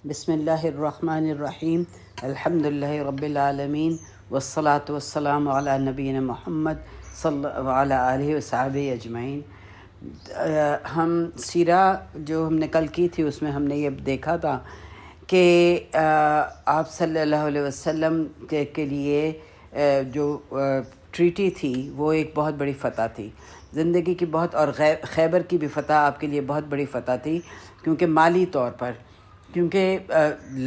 بسم اللہ الرحمن الرحیم الحمد للہ رب العالمین والصلاة والسلام علی نبینا محمد صلی علی آلہ وصحبہ اجمعین۔ ہم سیرہ جو ہم نے کل کی تھی اس میں ہم نے یہ دیکھا تھا کہ آپ صلی اللہ علیہ وسلم کے لیے جو ٹریٹی تھی وہ ایک بہت بڑی فتح تھی، زندگی کی بہت، اور خیبر کی بھی فتح آپ کے لیے بہت بڑی فتح تھی، کیونکہ مالی طور پر، کیونکہ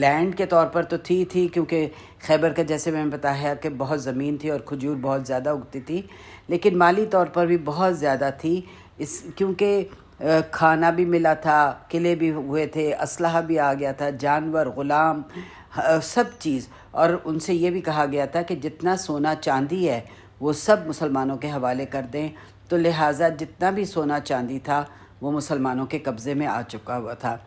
لینڈ کے طور پر تو تھی کیونکہ خیبر کا جیسے میں نے بتایا کہ بہت زمین تھی اور کھجور بہت زیادہ اگتی تھی، لیکن مالی طور پر بھی بہت زیادہ تھی، کیونکہ کھانا بھی ملا تھا، قلعے بھی ہوئے تھے، اسلحہ بھی آ گیا تھا، جانور، غلام، سب چیز، اور ان سے یہ بھی کہا گیا تھا کہ جتنا سونا چاندی ہے وہ سب مسلمانوں کے حوالے کر دیں، تو لہٰذا جتنا بھی سونا چاندی تھا وہ مسلمانوں کے قبضے میں آ چکا ہوا تھا۔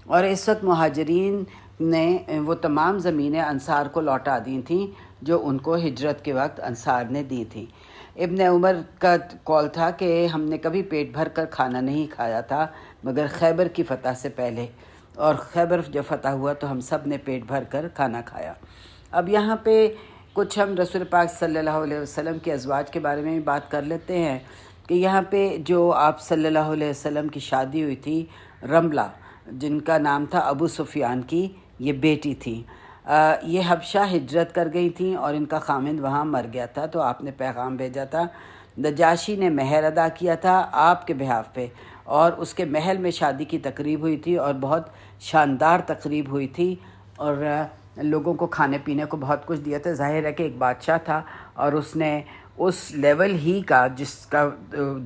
اور اس وقت مہاجرین نے وہ تمام زمینیں انصار کو لوٹا دی تھیں جو ان کو ہجرت کے وقت انصار نے دی تھیں۔ ابن عمر کا قول تھا کہ ہم نے کبھی پیٹ بھر کر کھانا نہیں کھایا تھا مگر خیبر کی فتح سے پہلے، اور خیبر جب فتح ہوا تو ہم سب نے پیٹ بھر کر کھانا کھایا۔ اب یہاں پہ کچھ ہم رسول پاک صلی اللہ علیہ وسلم کے ازواج کے بارے میں بھی بات کر لیتے ہیں کہ یہاں پہ جو آپ صلی اللہ علیہ وسلم کی شادی ہوئی تھی، رملہ جن کا نام تھا ابو سفیان کی یہ بیٹی تھی، یہ حبشہ ہجرت کر گئی تھیں اور ان کا خامند وہاں مر گیا تھا، تو آپ نے پیغام بھیجا تھا، نجاشی نے مہر ادا کیا تھا آپ کے بہاف پہ، اور اس کے محل میں شادی کی تقریب ہوئی تھی اور بہت شاندار تقریب ہوئی تھی، اور لوگوں کو کھانے پینے کو بہت کچھ دیا تھا۔ ظاہر ہے کہ ایک بادشاہ تھا اور اس نے اس لیول ہی کا جس کا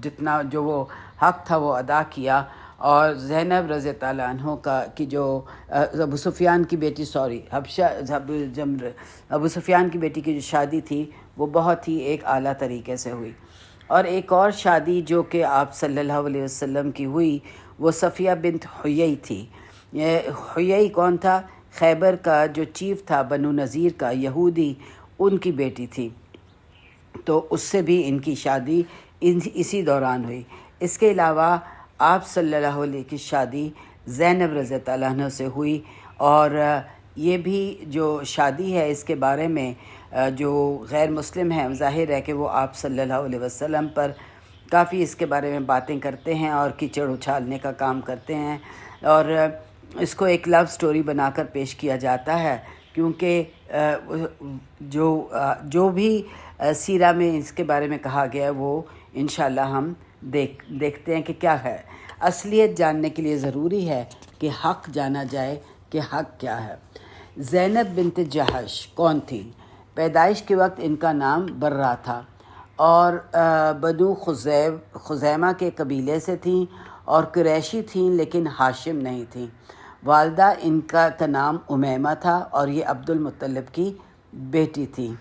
جتنا جو وہ حق تھا وہ ادا کیا، اور زینب رضی اللہ عنہ کی جو ابو سفیان کی بیٹی ابو سفیان کی بیٹی کی جو شادی تھی وہ بہت ہی ایک اعلیٰ طریقے سے ہوئی۔ اور ایک اور شادی جو کہ آپ صلی اللہ علیہ وسلم کی ہوئی وہ صفیہ بنت حیی تھی۔ یہ حیی کون تھا؟ خیبر کا جو چیف تھا بنو نذیر کا، یہودی، ان کی بیٹی تھی، تو اس سے بھی ان کی شادی اسی دوران ہوئی۔ اس کے علاوہ آپ صلی اللہ علیہ کی شادی زینب رضی اللہ عنہ سے ہوئی، اور یہ بھی جو شادی ہے اس کے بارے میں جو غیر مسلم ہیں ظاہر ہے کہ وہ آپ صلی اللہ علیہ وسلم پر کافی اس کے بارے میں باتیں کرتے ہیں اور کیچڑ اچھالنے کا کام کرتے ہیں، اور اس کو ایک لو سٹوری بنا کر پیش کیا جاتا ہے، کیونکہ جو بھی سیرہ میں اس کے بارے میں کہا گیا ہے وہ انشاءاللہ ہم دیکھتے ہیں کہ کیا ہے۔ اصلیت جاننے کے لیے ضروری ہے کہ حق جانا جائے کہ حق کیا ہے۔ زینب بنت جہش کون تھی؟ پیدائش کے وقت ان کا نام برہ تھا، اور بنو خزیمہ کے قبیلے سے تھیں اور قریشی تھیں لیکن ہاشم نہیں تھیں۔ والدہ ان کا نام امیمہ تھا اور یہ عبد المطلب کی بیٹی تھی،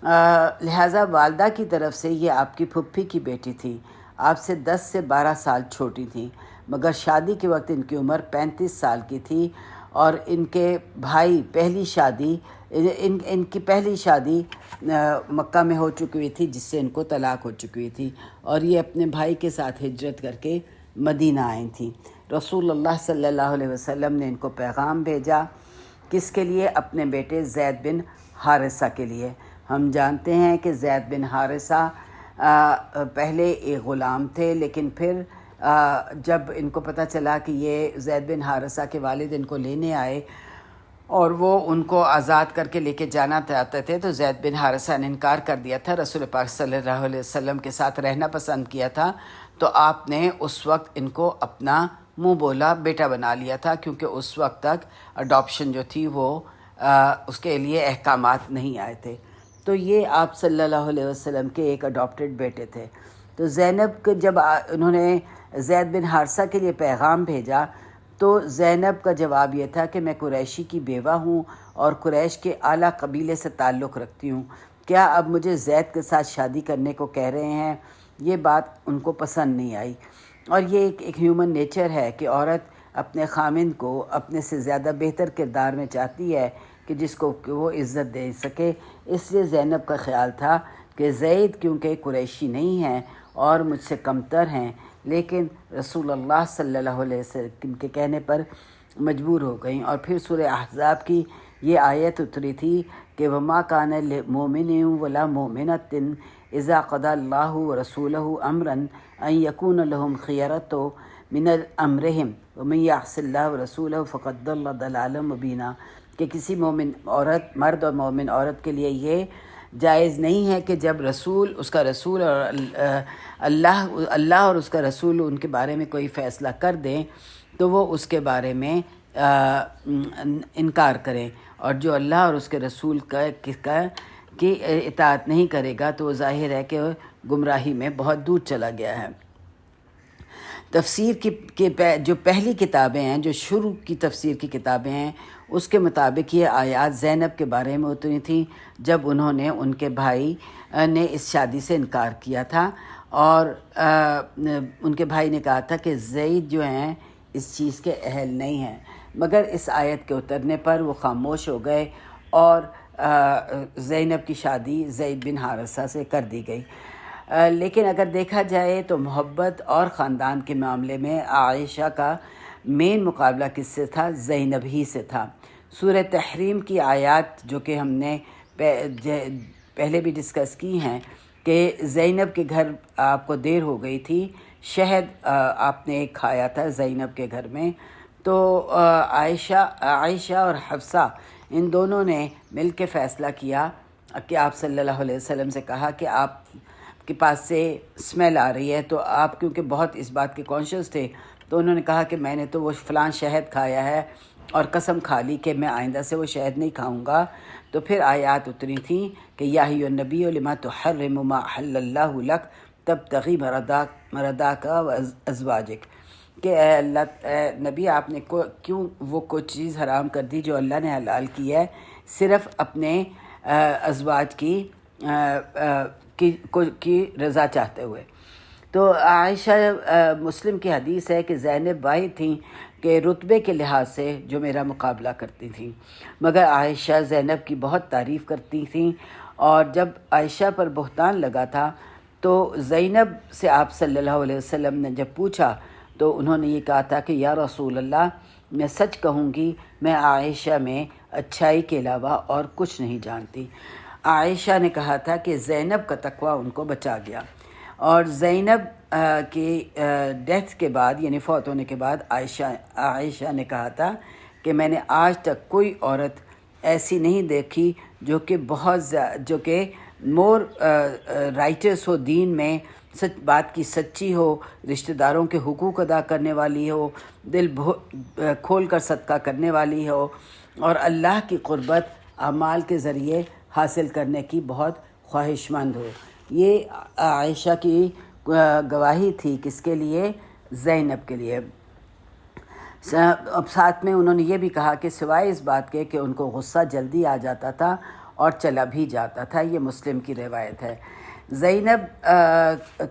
لہٰذا والدہ کی طرف سے یہ آپ کی پھپھی کی بیٹی تھی، آپ سے 10 سے 12 سال چھوٹی تھیں، مگر شادی کے وقت ان کی عمر 35 سال کی تھی، اور ان کے بھائی ان کی پہلی شادی مکہ میں ہو چکی ہوئی تھی جس سے ان کو طلاق ہو چکی ہوئی تھی، اور یہ اپنے بھائی کے ساتھ ہجرت کر کے مدینہ آئی تھیں۔ رسول اللہ صلی اللہ علیہ وسلم نے ان کو پیغام بھیجا، کس کے لیے؟ اپنے بیٹے زید بن حارثہ کے لیے۔ ہم جانتے ہیں کہ زید بن حارثہ پہلے ایک غلام تھے، لیکن پھر جب ان کو پتہ چلا کہ یہ زید بن حارثہ کے والد ان کو لینے آئے اور وہ ان کو آزاد کر کے لے کے جانا چاہتے تھے، تو زید بن حارثہ نے انکار کر دیا تھا، رسول پاک صلی اللہ علیہ وسلم کے ساتھ رہنا پسند کیا تھا، تو آپ نے اس وقت ان کو اپنا منہ بولا بیٹا بنا لیا تھا، کیونکہ اس وقت تک اڈاپشن جو تھی وہ اس کے لیے احکامات نہیں آئے تھے، تو یہ آپ صلی اللہ علیہ وسلم کے ایک اڈاپٹڈ بیٹے تھے۔ تو زینب کو جب انہوں نے زید بن حارثہ کے لیے پیغام بھیجا تو زینب کا جواب یہ تھا کہ میں قریشی کی بیوہ ہوں اور قریش کے اعلیٰ قبیلے سے تعلق رکھتی ہوں، کیا اب مجھے زید کے ساتھ شادی کرنے کو کہہ رہے ہیں؟ یہ بات ان کو پسند نہیں آئی، اور یہ ایک ہیومن نیچر ہے کہ عورت اپنے خامند کو اپنے سے زیادہ بہتر کردار میں چاہتی ہے کہ جس کو وہ عزت دے سکے، اس لیے زینب کا خیال تھا کہ زید کیونکہ قریشی نہیں ہیں اور مجھ سے کمتر ہیں، لیکن رسول اللہ صلی اللہ علیہ وسلم کے کہنے پر مجبور ہو گئیں۔ اور پھر سورہ احزاب کی یہ آیت اتری تھی کہ وما کان لمؤمن ولا مؤمنۃ اذا قضى اللہ ورسولہ امرا ان یکون لهم خیرۃ من امرهم ومن یعص اللہ ورسولہ فقد ضل ضلالا مبینا، کہ کسی مومن عورت، مرد اور مومن عورت کے لیے یہ جائز نہیں ہے کہ جب رسول، اس کا رسول اور اللہ اور اس کا رسول ان کے بارے میں کوئی فیصلہ کر دیں تو وہ اس کے بارے میں انکار کریں، اور جو اللہ اور اس کے رسول کی اطاعت نہیں کرے گا تو وہ ظاہر ہے کہ گمراہی میں بہت دور چلا گیا ہے۔ تفسیر کی جو پہلی کتابیں ہیں، جو شروع کی تفسیر کی کتابیں ہیں، اس کے مطابق یہ آیات زینب کے بارے میں اتری تھیں جب انہوں نے، ان کے بھائی نے اس شادی سے انکار کیا تھا، اور ان کے بھائی نے کہا تھا کہ زید جو ہیں اس چیز کے اہل نہیں ہیں، مگر اس آیت کے اترنے پر وہ خاموش ہو گئے اور زینب کی شادی زید بن حارثہ سے کر دی گئی۔ لیکن اگر دیکھا جائے تو محبت اور خاندان کے معاملے میں عائشہ کا مین مقابلہ کس سے تھا؟ زینب ہی سے تھا۔ سورہ تحریم کی آیات جو کہ ہم نے پہلے بھی ڈسکس کی ہیں کہ زینب کے گھر آپ کو دیر ہو گئی تھی، شہد آپ نے ایک کھایا تھا زینب کے گھر میں، تو عائشہ اور حفصہ ان دونوں نے مل کے فیصلہ کیا کہ آپ صلی اللہ علیہ وسلم سے کہا کہ آپ کے پاس سے اسمیل آ رہی ہے، تو آپ کیونکہ بہت اس بات کے کانشیس تھے تو انہوں نے کہا کہ میں نے تو وہ فلاں شہد کھایا ہے اور قسم کھا لی کہ میں آئندہ سے وہ شہد نہیں کھاؤں گا۔ تو پھر آیات اتری تھیں کہ یا ایھا النبی لما تحرم ما احل اللہ لک تبتغی مرضاک وازواجک، کہ اے اللہ، اے نبی، آپ نے کیوں وہ کوئی چیز حرام کر دی جو اللہ نے حلال کی ہے صرف اپنے ازواج کی رضا چاہتے ہوئے۔ تو عائشہ مسلم کی حدیث ہے کہ زینب واحد تھیں کہ رتبے کے لحاظ سے جو میرا مقابلہ کرتی تھیں، مگر عائشہ زینب کی بہت تعریف کرتی تھیں، اور جب عائشہ پر بہتان لگا تھا تو زینب سے آپ صلی اللہ علیہ وسلم نے جب پوچھا تو انہوں نے یہ کہا تھا کہ یا رسول اللہ، میں سچ کہوں گی میں عائشہ میں اچھائی کے علاوہ اور کچھ نہیں جانتی۔ عائشہ نے کہا تھا کہ زینب کا تقوی ان کو بچا گیا، اور زینب کی ڈیتھ کے بعد، یعنی فوت ہونے کے بعد، عائشہ نے کہا تھا کہ میں نے آج تک کوئی عورت ایسی نہیں دیکھی جو کہ مور رائٹس ہو، دین میں بات کی سچی ہو، رشتہ داروں کے حقوق ادا کرنے والی ہو، دل کھول کر صدقہ کرنے والی ہو، اور اللہ کی قربت اعمال کے ذریعے حاصل کرنے کی بہت خواہش مند ہو۔ یہ عائشہ کی گواہی تھی کس کے لیے؟ زینب کے لیے۔ اب ساتھ میں انہوں نے یہ بھی کہا کہ سوائے اس بات کے کہ ان کو غصہ جلدی آ جاتا تھا اور چلا بھی جاتا تھا، یہ مسلم کی روایت ہے۔ زینب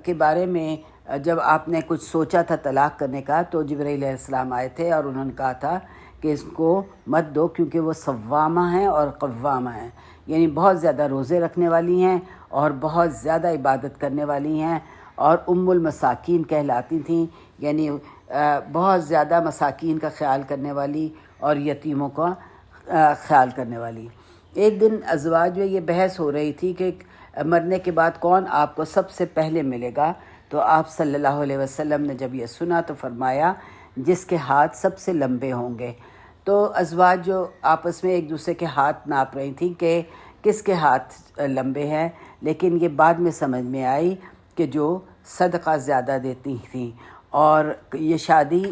کے بارے میں جب آپ نے کچھ سوچا تھا طلاق کرنے کا تو جبرائیل علیہ السلام آئے تھے اور انہوں نے کہا تھا کہ اس کو مت دو کیونکہ وہ صوامہ ہیں اور قوامہ ہیں، یعنی بہت زیادہ روزے رکھنے والی ہیں اور بہت زیادہ عبادت کرنے والی ہیں، اور ام المساکین کہلاتی تھیں، یعنی بہت زیادہ مساکین کا خیال کرنے والی اور یتیموں کا خیال کرنے والی۔ ایک دن ازواج میں یہ بحث ہو رہی تھی کہ مرنے کے بعد کون آپ کو سب سے پہلے ملے گا، تو آپ صلی اللہ علیہ وسلم نے جب یہ سنا تو فرمایا جس کے ہاتھ سب سے لمبے ہوں گے۔ تو ازواج جو آپس میں ایک دوسرے کے ہاتھ ناپ رہی تھیں کہ کس کے ہاتھ لمبے ہیں، لیکن یہ بعد میں سمجھ میں آئی کہ جو صدقہ زیادہ دیتی تھیں۔ اور یہ شادی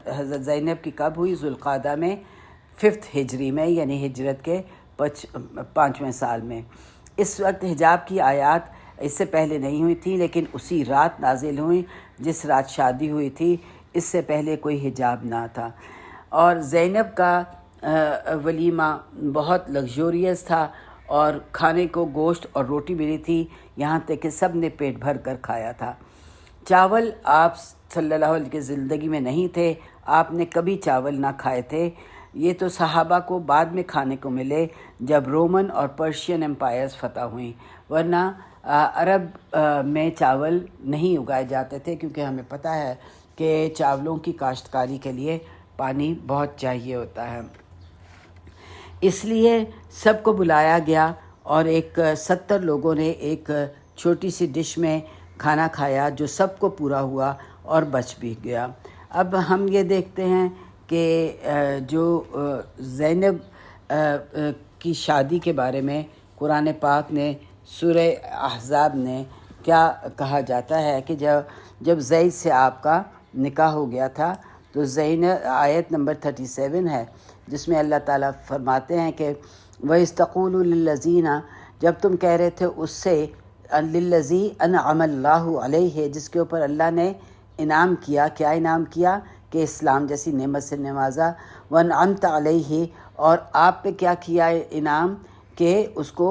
حضرت زینب کی کب ہوئی؟ ذوالقعدہ میں 5 ہجری میں، یعنی ہجرت کے 5ویں سال میں۔ اس وقت حجاب کی آیات اس سے پہلے نہیں ہوئی تھی، لیکن اسی رات نازل ہوئی جس رات شادی ہوئی تھی، اس سے پہلے کوئی حجاب نہ تھا۔ اور زینب کا ولیمہ بہت لگژوریس تھا، اور کھانے کو گوشت اور روٹی ملی تھی، یہاں تک کہ سب نے پیٹ بھر کر کھایا تھا۔ چاول آپ صلی اللہ علیہ وسلم کی زندگی میں نہیں تھے، آپ نے کبھی چاول نہ کھائے تھے، یہ تو صحابہ کو بعد میں کھانے کو ملے جب رومن اور پرشین امپائرز فتح ہوئیں، ورنہ عرب میں چاول نہیں اگائے جاتے تھے، کیونکہ ہمیں پتہ ہے کہ چاولوں کی کاشتکاری کے لیے پانی بہت چاہیے ہوتا ہے۔ اس لیے سب کو بلایا گیا اور 70 لوگوں نے ایک چھوٹی سی ڈش میں کھانا کھایا جو سب کو پورا ہوا اور بچ بھی گیا۔ اب ہم یہ دیکھتے ہیں کہ جو زینب کی شادی کے بارے میں قرآن پاک نے سورہ احزاب نے کیا کہا جاتا ہے کہ جب زید سے آپ کا نکاح ہو گیا تھا تو زینب آیت نمبر 37 ہے جس میں اللہ تعالیٰ فرماتے ہیں کہ وَإِسْتَقُولُ لِلَّذِينَ، جب تم کہہ رہے تھے اس سے لِلَّذِي أَنْعَمَ اللَّهُ عَلَيْهِ، جس کے اوپر اللہ نے انعام کیا۔ کیا انعام کیا؟ کہ اسلام جیسی نعمت سے نوازا۔ وَأَنْعَمْتَ عَلَيْهِ، اور آپ پہ کیا کیا انعام کہ اس کو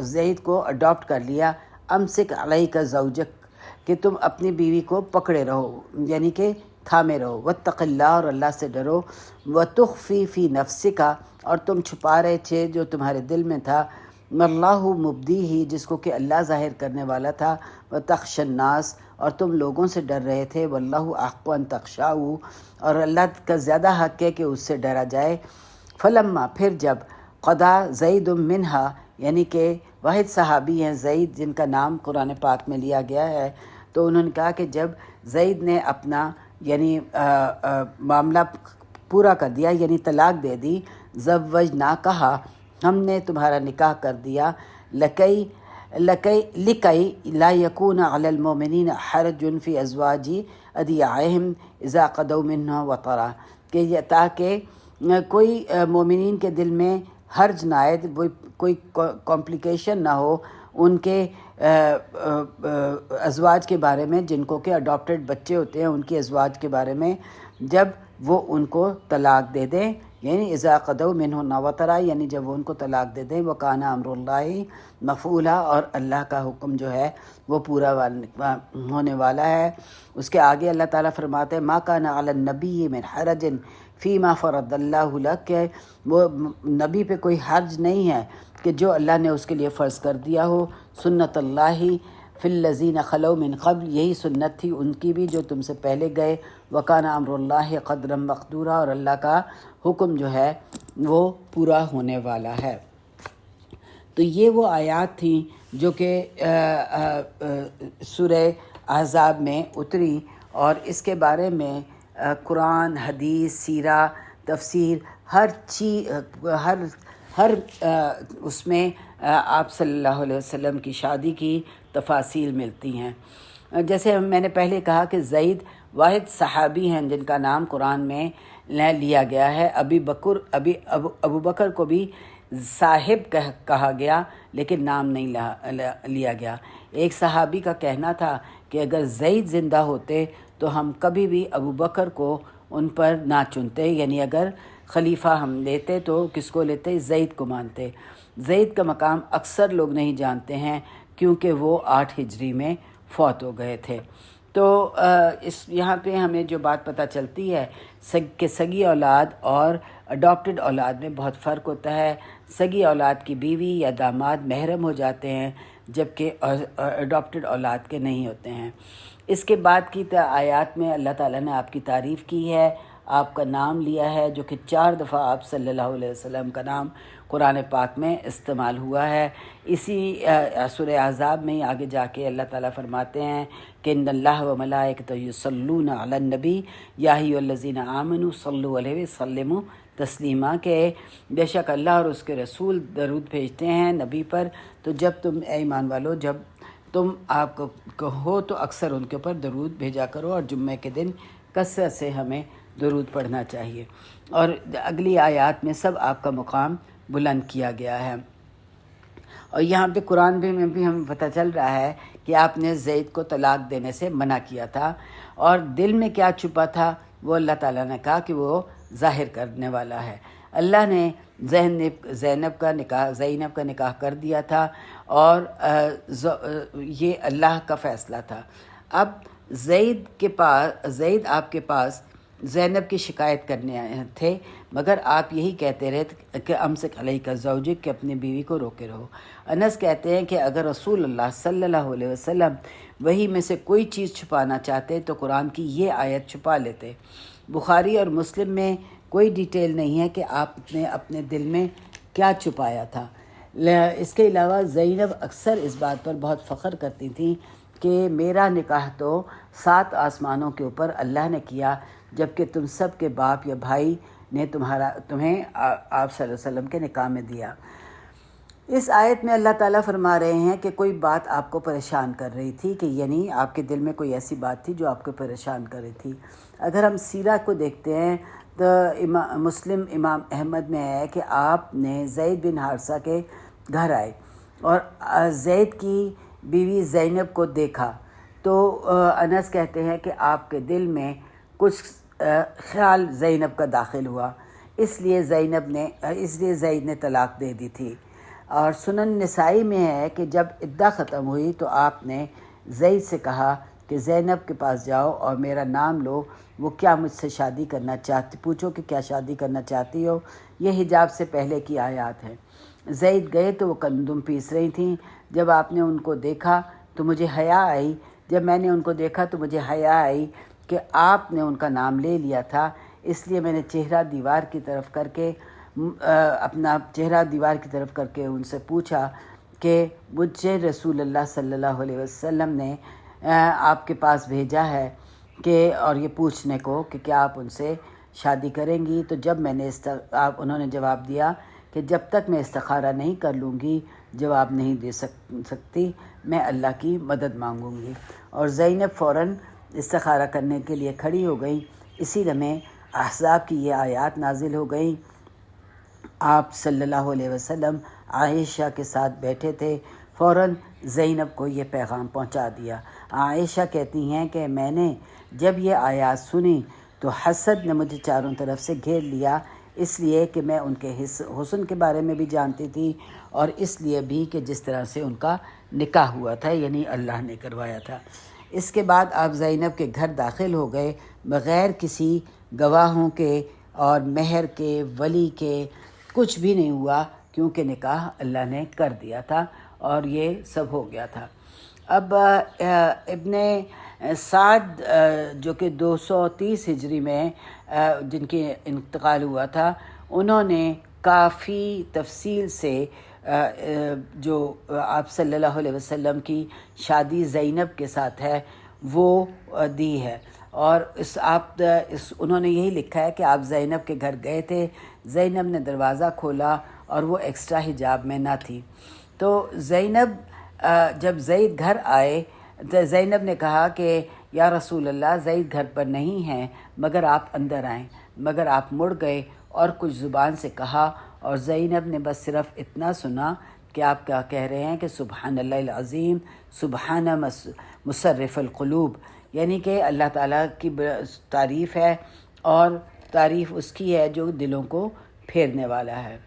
زید کو اڈاپٹ کر لیا۔ امسک علیک زوجک، کہ تم اپنی بیوی کو پکڑے رہو، یعنی کہ تھامے رہو۔ واتق اللہ، اور اللہ سے ڈرو۔ وتخفی فی نفسک، اور تم چھپا رہے تھے جو تمہارے دل میں تھا۔ واللہ مبدیہ، جس کو کہ اللہ ظاہر کرنے والا تھا۔ وتخشى الناس، اور تم لوگوں سے ڈر رہے تھے۔ واللہ احق ان تخشاؤ، اور اللہ کا زیادہ حق ہے کہ اس سے ڈرا جائے۔ فلما، پھر جب قضا زید منہا، یعنی کہ واحد صحابی ہیں زید جن کا نام قرآن پاک میں لیا گیا ہے، تو انہوں نے کہا کہ جب زید نے اپنا یعنی معاملہ پورا کر دیا، یعنی طلاق دے دی، زوجنا، کہا ہم نے تمہارا نکاح کر دیا، لکی لا یکون علی المؤمنین حرج فی ازواج ادعیاہم اذا قضوا منہ وطرا، کہ تاکہ کوئی مومنین کے دل میں حرج نہ آئے، کوئی کمپلیکیشن نہ ہو ان کے ازواج کے بارے میں جن کو کہ اڈاپٹڈ بچے ہوتے ہیں، ان کی ازواج کے بارے میں جب وہ ان کو طلاق دے دیں، یعنی اذا قضوا منہن وطرا، یعنی جب وہ ان کو طلاق دے دیں۔ وکان امر اللہ مفعولا، اور اللہ کا حکم جو ہے وہ پورا ہونے والا ہے۔ اس کے آگے اللہ تعالیٰ فرماتے ہیں ما کان علی النبی من حرج فیما فرض اللہ لک، کہ وہ نبی پہ کوئی حرج نہیں ہے کہ جو اللہ نے اس کے لیے فرض کر دیا ہو۔ سنت اللہ فی الذین خلو من قبل، یہی سنت تھی ان کی بھی جو تم سے پہلے گئے۔ وکان امر اللہ قدرا مقدورا، اور اللہ کا حکم جو ہے وہ پورا ہونے والا ہے۔ تو یہ وہ آیات تھیں جو کہ سورہ احزاب میں اتری، اور اس کے بارے میں قرآن، حدیث، سیرہ، تفسیر، ہر چیز، ہر اس میں آپ صلی اللہ علیہ وسلم کی شادی کی تفاصیل ملتی ہیں۔ جیسے میں نے پہلے کہا کہ زید واحد صحابی ہیں جن کا نام قرآن میں لیا گیا ہے۔ ابو بکر کو بھی صاحب کہا گیا لیکن نام نہیں لیا گیا۔ ایک صحابی کا کہنا تھا کہ اگر زید زندہ ہوتے تو ہم کبھی بھی ابو بکر کو ان پر نہ چنتے، یعنی اگر خلیفہ ہم لیتے تو کس کو لیتے؟ زید کو مانتے۔ زید کا مقام اکثر لوگ نہیں جانتے ہیں کیونکہ وہ 8 ہجری میں فوت ہو گئے تھے۔ تو یہاں پہ ہمیں جو بات پتہ چلتی ہے کہ سگی اولاد اور اڈاپٹڈ اولاد میں بہت فرق ہوتا ہے۔ سگی اولاد کی بیوی یا داماد محرم ہو جاتے ہیں جبکہ اڈاپٹڈ اولاد کے نہیں ہوتے ہیں۔ اس کے بعد کی آیات میں اللہ تعالیٰ نے آپ کی تعریف کی ہے، آپ کا نام لیا ہے، جو کہ 4 دفعہ آپ صلی اللہ علیہ وسلم کا نام قرآن پاک میں استعمال ہوا ہے۔ اسی سورہ احزاب میں آگے جا کے اللہ تعالیٰ فرماتے ہیں کہ ان اللہ و ملائکتہ یصلون علی النبی یا ایھا الذین آمنوا صلوا علیہ وسلموا تسلیما، کہ بے شک اللہ اور اس کے رسول درود بھیجتے ہیں نبی پر، تو جب تم اے ایمان والو، جب تم آپ کو ہو تو اکثر ان کے اوپر درود بھیجا کرو، اور جمعے کے دن کثرت سے ہمیں درود پڑھنا چاہیے۔ اور اگلی آیات میں سب آپ کا مقام بلند کیا گیا ہے۔ اور یہاں پہ قرآن میں بھی ہمیں پتہ چل رہا ہے کہ آپ نے زید کو طلاق دینے سے منع کیا تھا، اور دل میں کیا چھپا تھا وہ اللہ تعالیٰ نے کہا کہ وہ ظاہر کرنے والا ہے۔ اللہ نے زینب کا نکاح کر دیا تھا، اور یہ اللہ کا فیصلہ تھا۔ اب زید آپ کے پاس زینب کی شکایت کرنے آئے تھے، مگر آپ یہی کہتے رہے کہ امسک علیک زوجک، کہ اپنی بیوی کو روکے رہو۔ انس کہتے ہیں کہ اگر رسول اللہ صلی اللہ علیہ وسلم وحی میں سے کوئی چیز چھپانا چاہتے تو قرآن کی یہ آیت چھپا لیتے، بخاری اور مسلم میں کوئی ڈیٹیل نہیں ہے کہ آپ نے اپنے دل میں کیا چھپایا تھا۔ اس کے علاوہ زینب اکثر اس بات پر بہت فخر کرتی تھیں کہ میرا نکاح تو 7 آسمانوں کے اوپر اللہ نے کیا، جبکہ تم سب کے باپ یا بھائی نے تمہیں آپ صلی اللہ علیہ وسلم کے نکاح میں دیا۔ اس آیت میں اللہ تعالیٰ فرما رہے ہیں کہ کوئی بات آپ کو پریشان کر رہی تھی، کہ یعنی آپ کے دل میں کوئی ایسی بات تھی جو آپ کو پریشان کر رہی تھی۔ اگر ہم سیرہ کو دیکھتے ہیں تو مسلم امام احمد میں ہے کہ آپ نے زید بن حارثہ کے گھر آئے اور زید کی بیوی زینب کو دیکھا، تو انس کہتے ہیں کہ آپ کے دل میں کچھ خیال زینب کا داخل ہوا، اس لیے زید نے طلاق دے دی تھی۔ اور سنن نسائی میں ہے کہ جب عدہ ختم ہوئی تو آپ نے زید سے کہا کہ زینب کے پاس جاؤ اور میرا نام لو، وہ کیا مجھ سے شادی کرنا چاہتی، پوچھو کہ کیا شادی کرنا چاہتی ہو۔ یہ حجاب سے پہلے کی آیات ہے۔ زید گئے تو وہ گندم پیس رہی تھیں، جب آپ نے ان کو دیکھا تو مجھے حیا آئی، جب میں نے ان کو دیکھا تو مجھے حیا آئی کہ آپ نے ان کا نام لے لیا تھا، اس لیے میں نے اپنا چہرہ دیوار کی طرف کر کے ان سے پوچھا کہ مجھے رسول اللہ صلی اللہ علیہ وسلم نے آپ کے پاس بھیجا ہے کہ اور یہ پوچھنے کو کہ کیا آپ ان سے شادی کریں گی۔ تو جب میں نے انہوں نے جواب دیا کہ جب تک میں استخارہ نہیں کر لوں گی جواب نہیں دے سکتی، میں اللہ کی مدد مانگوں گی۔ اور زینب فوراً استخارہ کرنے کے لیے کھڑی ہو گئی۔ اسی لمحے احزاب کی یہ آیات نازل ہو گئیں۔ آپ صلی اللہ علیہ وسلم عائشہ کے ساتھ بیٹھے تھے، فوراً زینب کو یہ پیغام پہنچا دیا۔ عائشہ کہتی ہیں کہ میں نے جب یہ آیات سنی تو حسد نے مجھے چاروں طرف سے گھیر لیا، اس لیے کہ میں ان کے حسن کے بارے میں بھی جانتی تھی، اور اس لیے بھی کہ جس طرح سے ان کا نکاح ہوا تھا، یعنی اللہ نے کروایا تھا۔ اس کے بعد آپ زینب کے گھر داخل ہو گئے بغیر کسی گواہوں کے اور مہر کے، ولی کے، کچھ بھی نہیں ہوا، کیونکہ نکاح اللہ نے کر دیا تھا اور یہ سب ہو گیا تھا۔ اب ابن سعد جو کہ 230 ہجری میں جن کی انتقال ہوا تھا، انہوں نے کافی تفصیل سے جو آپ صلی اللہ علیہ وسلم کی شادی زینب کے ساتھ ہے وہ دی ہے، اور انہوں نے یہی لکھا ہے کہ آپ زینب کے گھر گئے تھے، زینب نے دروازہ کھولا اور وہ ایکسٹرا حجاب میں نہ تھی۔ تو جب زید گھر آئے تو زینب نے کہا کہ یا رسول اللہ، زید گھر پر نہیں ہیں، مگر آپ اندر آئیں، مگر آپ مڑ گئے اور کچھ زبان سے کہا، اور زینب نے بس صرف اتنا سنا کہ آپ کیا کہہ رہے ہیں کہ سبحان اللہ العظیم، سبحان مصرف القلوب، یعنی کہ اللہ تعالیٰ کی تعریف ہے اور تعریف اس کی ہے جو دلوں کو پھیرنے والا ہے۔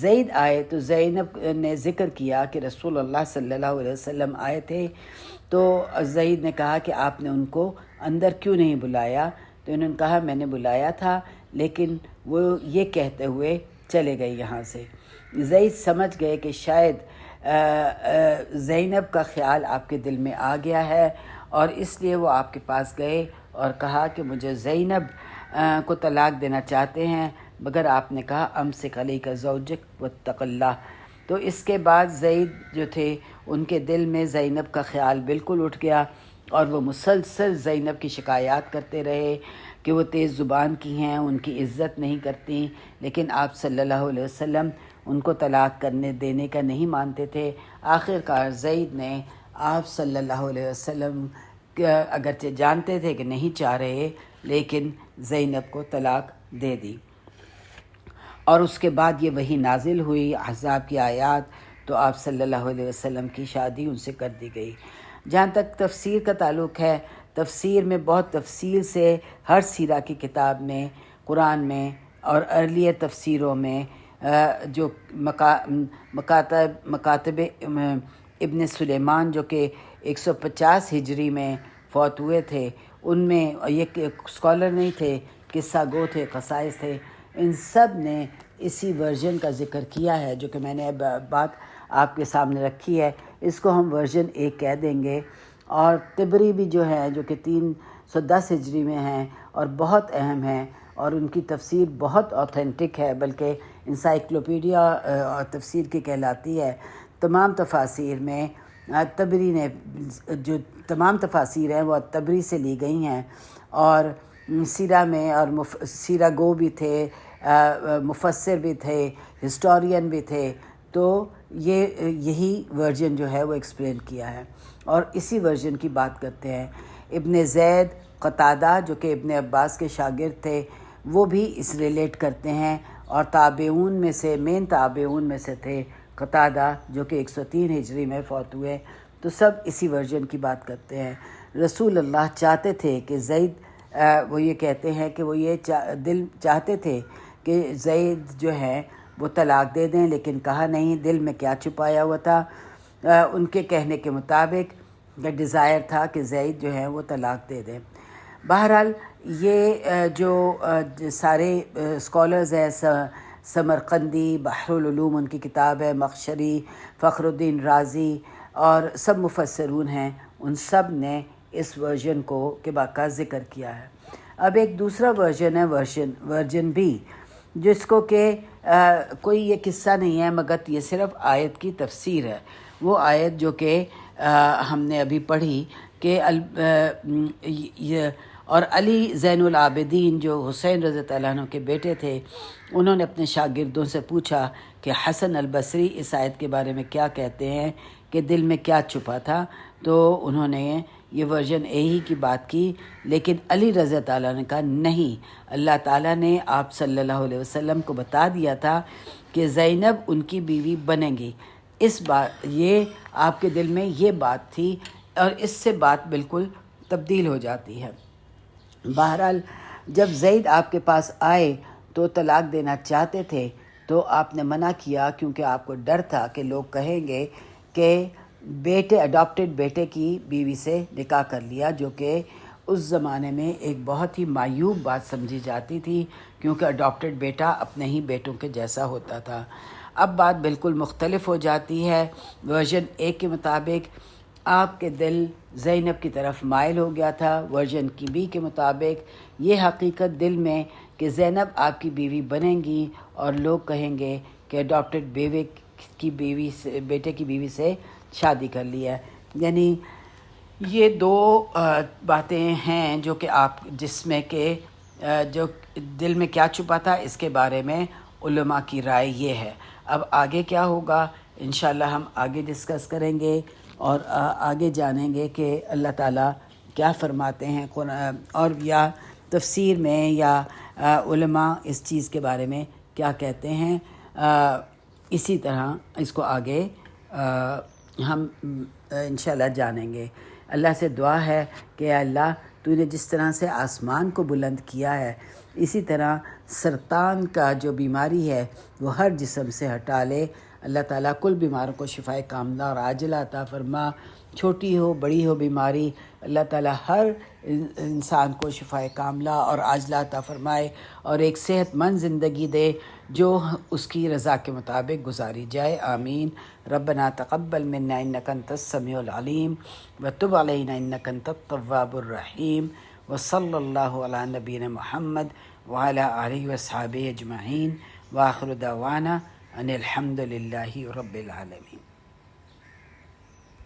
زید آئے تو زینب نے ذکر کیا کہ رسول اللہ صلی اللہ علیہ وسلم آئے تھے، تو زید نے کہا کہ آپ نے ان کو اندر کیوں نہیں بلایا؟ تو انہوں نے کہا میں نے بلایا تھا، لیکن وہ یہ کہتے ہوئے چلے گئے یہاں سے۔ زید سمجھ گئے کہ شاید زینب کا خیال آپ کے دل میں آ گیا ہے، اور اس لیے وہ آپ کے پاس گئے اور کہا کہ مجھے زینب کو طلاق دینا چاہتے ہیں، مگر آپ نے کہا امسک علیک زوجک واتق اللہ۔ تو اس کے بعد زید جو تھے ان کے دل میں زینب کا خیال بالکل اٹھ گیا، اور وہ مسلسل زینب کی شکایات کرتے رہے کہ وہ تیز زبان کی ہیں، ان کی عزت نہیں کرتی، لیکن آپ صلی اللہ علیہ وسلم ان کو طلاق دینے کا نہیں مانتے تھے۔ آخر کار زید نے آپ صلی اللہ علیہ وسلم اگرچہ جانتے تھے کہ نہیں چاہ رہے، لیکن زینب کو طلاق دے دی، اور اس کے بعد یہ وحی نازل ہوئی احزاب کی آیات، تو آپ صلی اللہ علیہ وسلم کی شادی ان سے کر دی گئی۔ جہاں تک تفسیر کا تعلق ہے، تفسیر میں بہت تفصیل سے ہر سیرہ کی کتاب میں، قرآن میں اور ارلیئر تفسیروں میں جو مکاتب ابن سلیمان جو کہ 150 ہجری میں فوت ہوئے تھے، ان میں یہ اسکالر نہیں تھے، قصہ گو تھے، قصائص تھے، ان سب نے اسی ورژن کا ذکر کیا ہے جو کہ میں نے بات آپ کے سامنے رکھی ہے۔ اس کو ہم ورژن 1 کہہ دیں گے، اور طبری بھی جو ہے جو کہ 110 ہجری میں ہیں اور بہت اہم ہیں، اور ان کی تفسیر بہت اوتھینٹک ہے، بلکہ انسائکلوپیڈیا تفسیر کی کہلاتی ہے۔ تمام تفاسیر میں طبری نے جو تمام تفاسیر ہیں وہ طبری سے لی گئی ہیں، اور سیرہ میں اور سیرہ گو بھی تھے، مفسر بھی تھے، ہسٹورین بھی تھے، تو یہی ورژن جو ہے وہ ایکسپلین کیا ہے، اور اسی ورژن کی بات کرتے ہیں۔ ابن زید، قتادہ جو کہ ابن عباس کے شاگرد تھے، وہ بھی اس ریلیٹ کرتے ہیں، اور تابعون میں سے مین تابعون میں سے تھے قتادہ جو کہ 103 ہجری میں فوت ہوئے، تو سب اسی ورژن کی بات کرتے ہیں۔ رسول اللہ چاہتے تھے کہ زید، وہ یہ کہتے ہیں کہ وہ یہ دل چاہتے تھے کہ زید جو ہے وہ طلاق دے دیں، لیکن کہا نہیں، دل میں کیا چھپایا ہوا تھا۔ ان کے کہنے کے مطابق ڈیزائر تھا کہ زید جو ہے وہ طلاق دے دیں۔ بہرحال یہ جو سارے اسکالرز ہیں، سمرقندی، بحر العلوم ان کی کتاب ہے، مخشری، فخر الدین رازی، اور سب مفسرون ہیں، ان سب نے اس ورژن کے باقاعدہ ذکر کیا ہے۔ اب ایک دوسرا ورژن ہے، ورژن بی، جس کو کہ کوئی یہ قصہ نہیں ہے، مگر یہ صرف آیت کی تفسیر ہے۔ وہ آیت جو کہ ہم نے ابھی پڑھی کہ اور علی زین العابدین جو حسین رضی اللہ عنہ کے بیٹے تھے، انہوں نے اپنے شاگردوں سے پوچھا کہ حسن البصری اس آیت کے بارے میں کیا کہتے ہیں کہ دل میں کیا چھپا تھا، تو انہوں نے یہ ورژن اے ہی کی بات کی، لیکن علی رضی اللہ عنہ نے کہا نہیں، اللہ تعالیٰ نے آپ صلی اللہ علیہ وسلم کو بتا دیا تھا کہ زینب ان کی بیوی بنیں گی، اس بات یہ آپ کے دل میں یہ بات تھی، اور اس سے بات بالکل تبدیل ہو جاتی ہے۔ بہرحال جب زید آپ کے پاس آئے تو طلاق دینا چاہتے تھے، تو آپ نے منع کیا، کیونکہ آپ کو ڈر تھا کہ لوگ کہیں گے کہ اڈاپٹڈ بیٹے کی بیوی سے نکاح کر لیا، جو کہ اس زمانے میں ایک بہت ہی معیوب بات سمجھی جاتی تھی، کیونکہ اڈاپٹڈ بیٹا اپنے ہی بیٹوں کے جیسا ہوتا تھا۔ اب بات بالکل مختلف ہو جاتی ہے۔ ورژن اے کے مطابق آپ کے دل زینب کی طرف مائل ہو گیا تھا، ورژن کی بی کے مطابق یہ حقیقت دل میں کہ زینب آپ کی بیوی بنیں گی، اور لوگ کہیں گے کہ اڈاپٹڈ بیٹے کی بیوی سے شادی کر لی ہے۔ یعنی یہ دو باتیں ہیں جو کہ جس میں کہ جو دل میں کیا چھپا تھا اس کے بارے میں علماء کی رائے یہ ہے۔ اب آگے کیا ہوگا انشاءاللہ ہم آگے ڈسکس کریں گے، اور آگے جانیں گے کہ اللہ تعالیٰ کیا فرماتے ہیں، اور یا تفسیر میں یا علماء اس چیز کے بارے میں کیا کہتے ہیں۔ اسی طرح اس کو آگے ہم انشاءاللہ جانیں گے۔ اللہ سے دعا ہے کہ اللہ تو نے جس طرح سے آسمان کو بلند کیا ہے، اسی طرح سرطان کا جو بیماری ہے وہ ہر جسم سے ہٹا لے۔ اللہ تعالیٰ کل بیماروں کو شفائے کاملہ اور عاجلہ عطا فرما، چھوٹی ہو بڑی ہو بیماری، اللہ تعالیٰ ہر انسان کو شفائے کاملہ اور عاجلہ عطا فرمائے، اور ایک صحت مند زندگی دے جو اس کی رضا کے مطابق گزاری جائے۔ آمین۔ ربنا تقبل منا انک انت السمیع العلیم وتب علینا انک انت التواب الرحیم، وصلی اللہ علی نبینا محمد وعلی آلہ وصحبہ اجمعین، وآخر دعوانا ان الحمد للہ رب العالمین۔